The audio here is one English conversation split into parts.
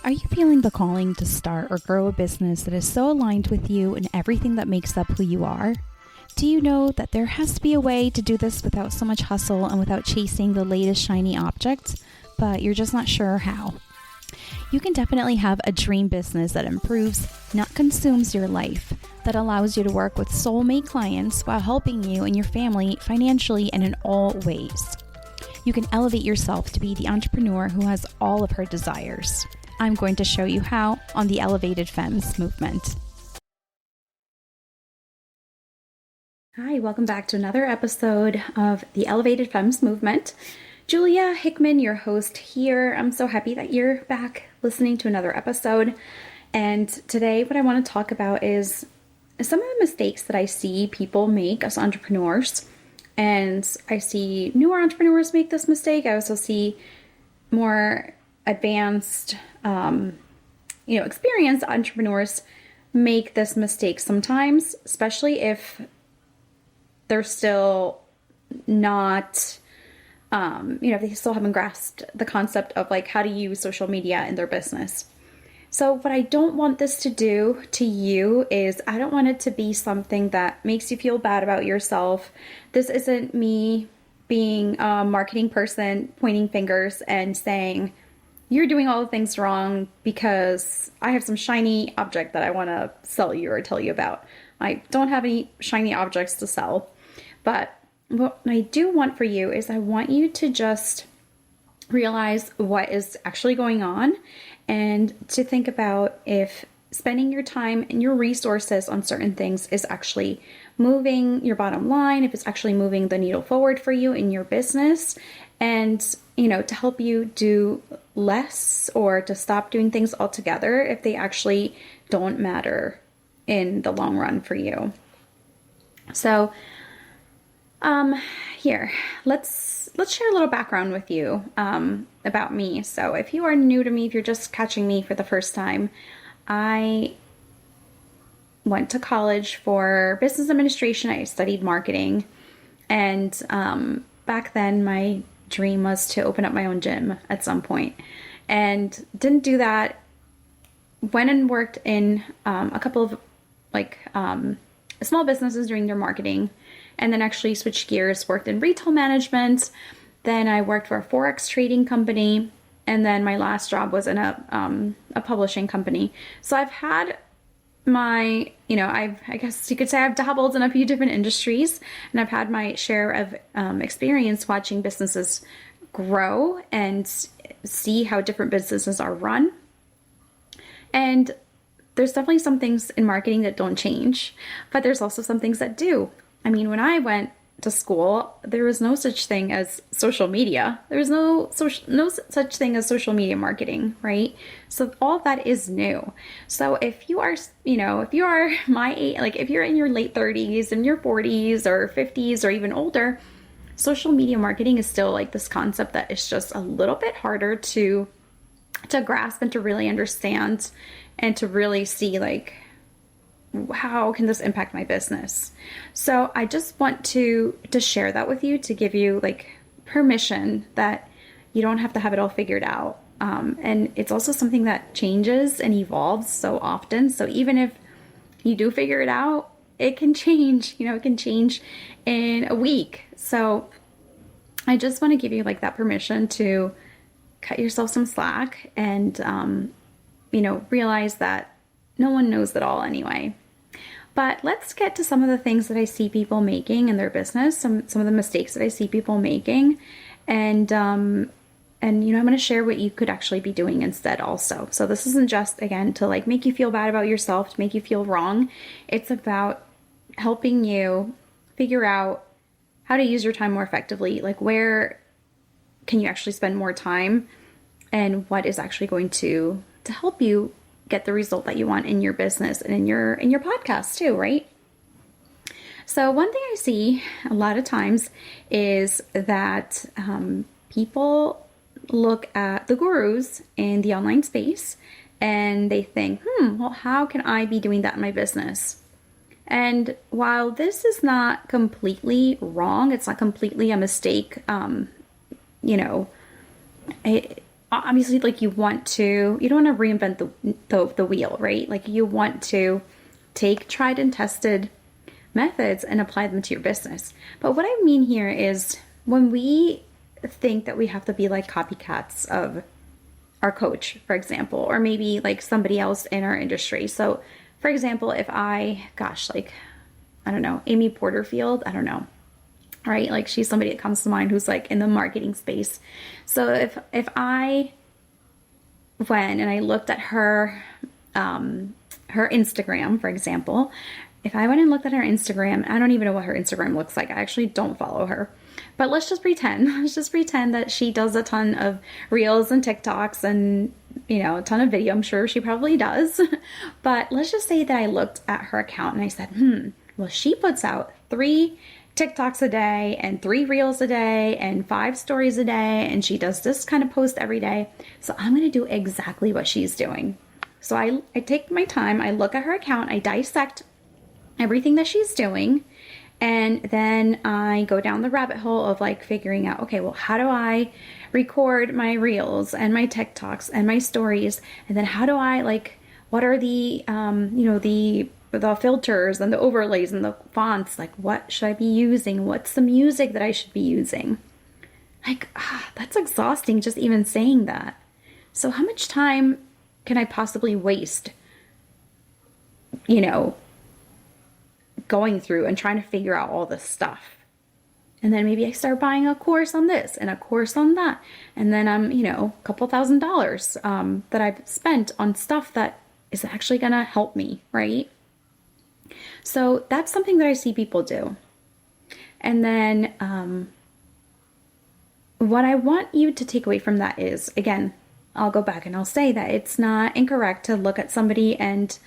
Are you feeling the calling to start or grow a business that is so aligned with you and everything that makes up who you are? Do you know that there has to be a way to do this without so much hustle and without chasing the latest shiny object, but you're just not sure how? You can definitely have a dream business that improves, not consumes your life, that allows you to work with soulmate clients while helping you and your family financially and in all ways. You can elevate yourself to be the entrepreneur who has all of her desires. I'm going to show you how on the Elevated Femmes movement. Hi, welcome back to another episode of the Elevated Femmes movement. Julia Hickman, your host here. I'm so happy that you're back listening to another episode. And today what I want to talk about is some of the mistakes that I see people make as entrepreneurs. And I see newer entrepreneurs make this mistake. I also see more advanced, experienced entrepreneurs make this mistake sometimes, especially if they're still not, if they still haven't grasped the concept of like how to use social media in their business. So what I don't want this to do to you is I don't want it to be something that makes you feel bad about yourself. This isn't me being a marketing person pointing fingers and saying, you're doing all the things wrong because I have some shiny object that I want to sell you or tell you about. I don't have any shiny objects to sell. But what I do want for you is I want you to just realize what is actually going on and to think about if spending your time and your resources on certain things is actually moving your bottom line, if it's actually moving the needle forward for you in your business, and to help you do less or to stop doing things altogether if they actually don't matter in the long run for you. So here, let's share a little background with you about me. So if you are new to me, if you're just catching me for the first time, I went to college for business administration. I studied marketing, and back then my dream was to open up my own gym at some point, and didn't do that. Went and worked in a couple of small businesses doing their marketing, and then actually switched gears, worked in retail management. Then I worked for a Forex trading company. And then my last job was in a publishing company. So I've had my, I guess you could say I've dabbled in a few different industries, and I've had my share of experience watching businesses grow and see how different businesses are run. And there's definitely some things in marketing that don't change, but there's also some things that do. I mean, when I went to school, there was no such thing as social media. There was no such thing as social media marketing, right? So all of that is new. So if you are, if you are my age, like if you're in your late 30s and your 40s or 50s or even older, social media marketing is still like this concept that is just a little bit harder to grasp and to really understand and to really see like, how can this impact my business? So I just want to share that with you, to give you like permission that you don't have to have it all figured out. And it's also something that changes and evolves so often. So even if you do figure it out, it can change, it can change in a week. So I just want to give you like that permission to cut yourself some slack and, realize that no one knows it all anyway. But let's get to some of the things that I see people making in their business, some of the mistakes that I see people making. And I'm going to share what you could actually be doing instead also. So this isn't just, again, to like make you feel bad about yourself, to make you feel wrong. It's about helping you figure out how to use your time more effectively. Like where can you actually spend more time, and what is actually going to help you get the result that you want in your business and in your podcast too, right? So one thing I see a lot of times is that people look at the gurus in the online space and they think, well, how can I be doing that in my business? And while this is not completely wrong, it's not completely a mistake, obviously like you don't want to reinvent the wheel, right? Like you want to take tried and tested methods and apply them to your business. But what I mean here is when we think that we have to be like copycats of our coach, for example, or maybe like somebody else in our industry. So, for example, if like, I don't know, Amy Porterfield, I don't know, right? Like she's somebody that comes to mind who's like in the marketing space. So if I went and I looked at her Instagram, for example, if I went and looked at her Instagram, I don't even know what her Instagram looks like. I actually don't follow her. But let's just pretend. Let's just pretend that she does a ton of reels and TikToks and, a ton of video. I'm sure she probably does. But let's just say that I looked at her account and I said, well, she puts out 3 TikToks a day and 3 reels a day and 5 stories a day. And she does this kind of post every day. So I'm going to do exactly what she's doing. So I take my time, I look at her account, I dissect everything that she's doing, and then I go down the rabbit hole of like figuring out, okay, well, how do I record my reels and my TikToks and my stories? And then how do I like, what are the, the filters and the overlays and the fonts? Like, what should I be using? What's the music that I should be using? Like, that's exhausting just even saying that. So how much time can I possibly waste, going through and trying to figure out all this stuff? And then maybe I start buying a course on this and a course on that. And then I'm, a couple $1,000s that I've spent on stuff that is actually going to help me, right? So that's something that I see people do. And then what I want you to take away from that is, again, I'll go back and I'll say that it's not incorrect to look at somebody and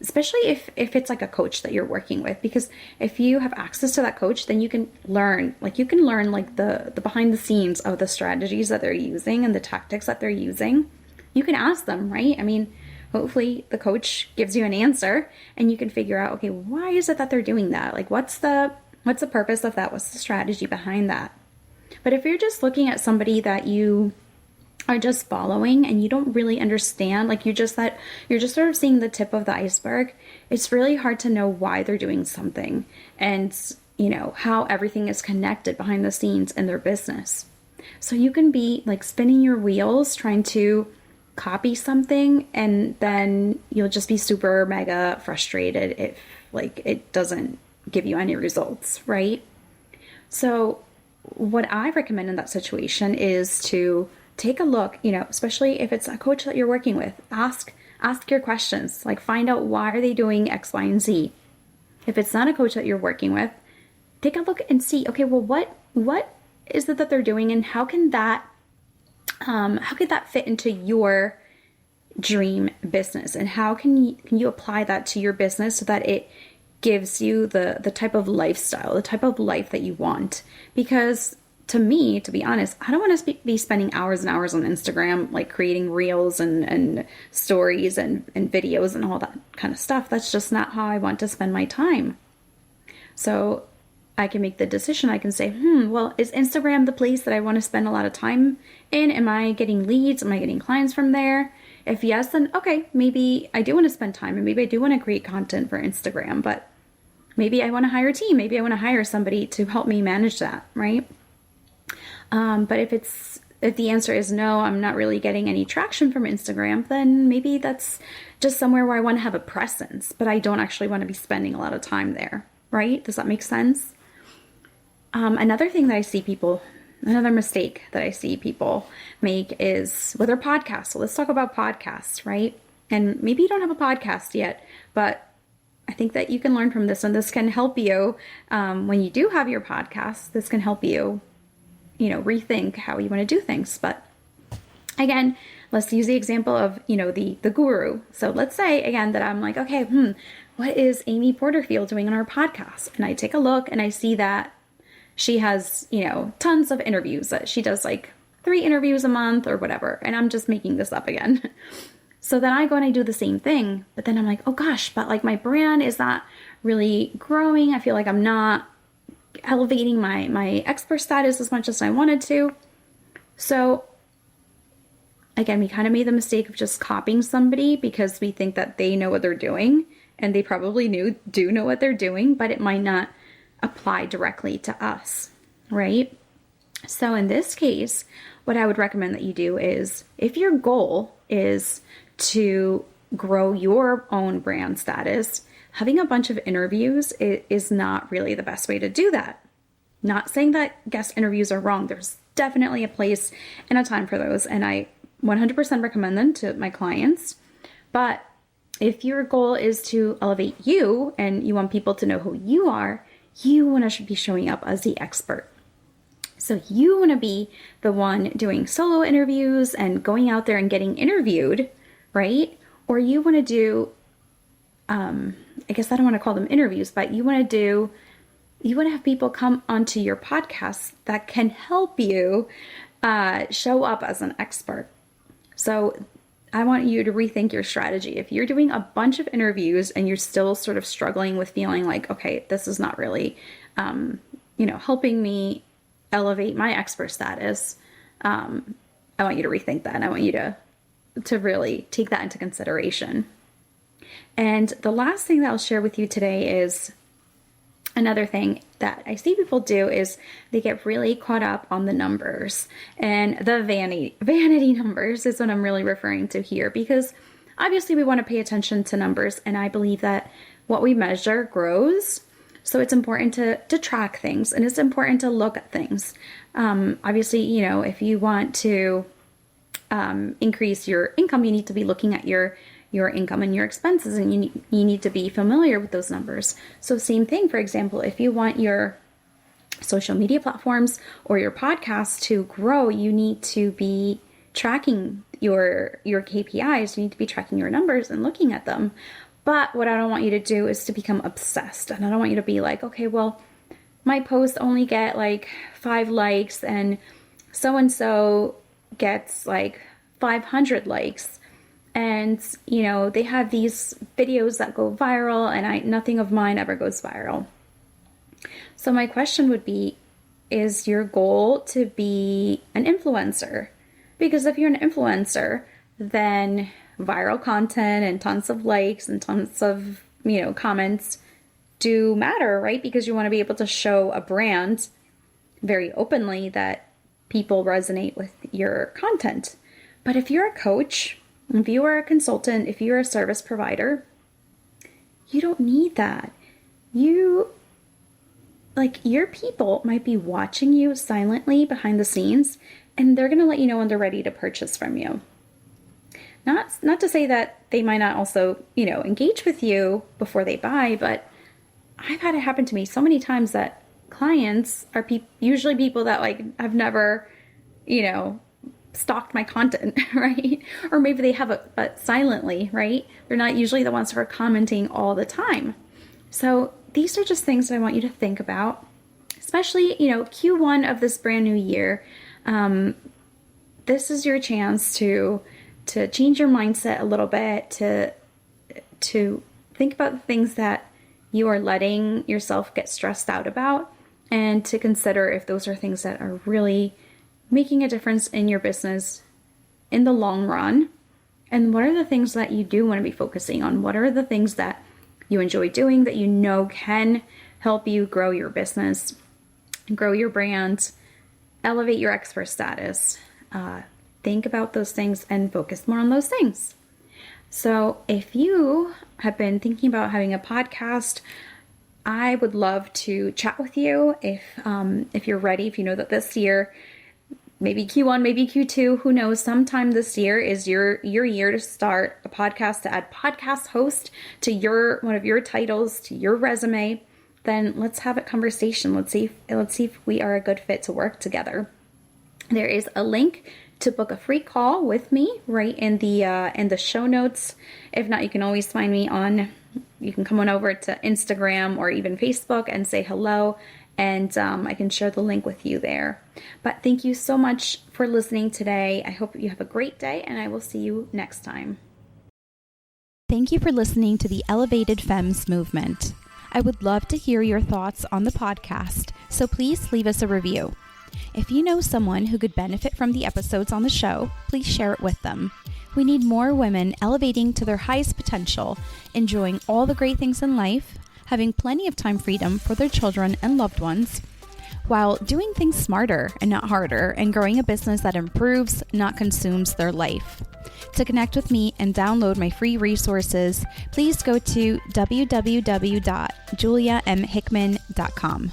especially if it's like a coach that you're working with, because if you have access to that coach, then you can learn like the behind the scenes of the strategies that they're using and the tactics that they're using. You can ask them, right? I mean, hopefully the coach gives you an answer and you can figure out, okay, why is it that they're doing that? Like what's the purpose of that? What's the strategy behind that? But if you're just looking at somebody that you are just following and you don't really understand, like you're just sort of seeing the tip of the iceberg, it's really hard to know why they're doing something and how everything is connected behind the scenes in their business. So you can be like spinning your wheels trying to copy something, and then you'll just be super mega frustrated if like it doesn't give you any results, right? So what I recommend in that situation is to take a look, especially if it's a coach that you're working with, ask your questions, like find out why are they doing X, Y, and Z. If it's not a coach that you're working with, take a look and see, okay, well, what is it that they're doing, and how can that fit into your dream business, and how can you apply that to your business so that it gives you the type of lifestyle, the type of life that you want? Because to me, to be honest, I don't want to be spending hours and hours on Instagram, like creating reels and stories and videos and all that kind of stuff. That's just not how I want to spend my time. So I can make the decision. I can say, well, is Instagram the place that I want to spend a lot of time in? Am I getting leads? Am I getting clients from there? If yes, then okay, maybe I do want to spend time and maybe I do want to create content for Instagram, but maybe I want to hire a team. Maybe I want to hire somebody to help me manage that, right? But if the answer is no, I'm not really getting any traction from Instagram, then maybe that's just somewhere where I want to have a presence, but I don't actually want to be spending a lot of time there, right? Does that make sense? Another mistake that I see people make is with their podcasts. So let's talk about podcasts, right? And maybe you don't have a podcast yet, but I think that you can learn from this, and this can help you when you do have your podcast. This can help you rethink how you want to do things. But again, let's use the example of, the guru. So let's say again that I'm like, okay, what is Amy Porterfield doing on her podcast? And I take a look and I see that she has, tons of interviews, that she does like 3 interviews a month or whatever. And I'm just making this up again. So then I go and I do the same thing, but then I'm like, oh gosh, but like my brand is not really growing. I feel like I'm not elevating my expert status as much as I wanted to. So again, we kind of made the mistake of just copying somebody because we think that they know what they're doing, and they probably do know what they're doing, but it might not apply directly to us, right? So in this case, what I would recommend that you do is, if your goal is to grow your own brand status, having a bunch of interviews is not really the best way to do that. Not saying that guest interviews are wrong. There's definitely a place and a time for those, and I 100% recommend them to my clients. But if your goal is to elevate you and you want people to know who you are, you want to be showing up as the expert. So you want to be the one doing solo interviews and going out there and getting interviewed, right? Or you want to do, I guess I don't want to call them interviews, but you want to have people come onto your podcast that can help you show up as an expert. So I want you to rethink your strategy. If you're doing a bunch of interviews and you're still sort of struggling with feeling like, okay, this is not really, helping me elevate my expert status, I want you to rethink that. And I want you to really take that into consideration. And the last thing that I'll share with you today is another thing that I see people do is they get really caught up on the numbers, and the vanity numbers is what I'm really referring to here, because obviously we want to pay attention to numbers, and I believe that what we measure grows. So it's important to track things, and it's important to look at things. Obviously, if you want to increase your income, you need to be looking at your income and your expenses, and you need to be familiar with those numbers. So same thing, for example, if you want your social media platforms or your podcast to grow, you need to be tracking your KPIs. You need to be tracking your numbers and looking at them. But what I don't want you to do is to become obsessed. And I don't want you to be like, okay, well, my posts only get like 5 likes and so gets like 500 likes. And, they have these videos that go viral, and nothing of mine ever goes viral. So my question would be, is your goal to be an influencer? Because if you're an influencer, then viral content and tons of likes and tons of, comments do matter, right? Because you want to be able to show a brand very openly that people resonate with your content. But if you're a coach, if you are a consultant, if you're a service provider, you don't need that. Your people might be watching you silently behind the scenes, and they're going to let you know when they're ready to purchase from you. Not to say that they might not also, engage with you before they buy, but I've had it happen to me so many times that clients are usually people that have never, stalked my content, right? Or maybe they have it, but silently, right? They're not usually the ones who are commenting all the time. So these are just things that I want you to think about, especially, Q1 of this brand new year. This is your chance to change your mindset a little bit, to think about the things that you are letting yourself get stressed out about, and to consider if those are things that are really making a difference in your business in the long run. And what are the things that you do want to be focusing on? What are the things that you enjoy doing that can help you grow your business, grow your brand, elevate your expert status? Think about those things and focus more on those things. So if you have been thinking about having a podcast, I would love to chat with you if you're ready, if you know that this year, maybe Q1, maybe Q2, who knows, sometime this year is your year to start a podcast, to add podcast host to one of your titles, to your resume. Then let's have a conversation. Let's see if we are a good fit to work together. There is a link to book a free call with me right in the show notes. If not, you can always find me you can come on over to Instagram or even Facebook and say hello, and I can share the link with you there. But thank you so much for listening today. I hope you have a great day, and I will see you next time. Thank you for listening to the Elevated Femmes movement. I would love to hear your thoughts on the podcast, so please leave us a review. If you know someone who could benefit from the episodes on the show, please share it with them. We need more women elevating to their highest potential, enjoying all the great things in life, having plenty of time freedom for their children and loved ones, while doing things smarter and not harder, and growing a business that improves, not consumes their life. To connect with me and download my free resources, please go to www.juliamhickman.com.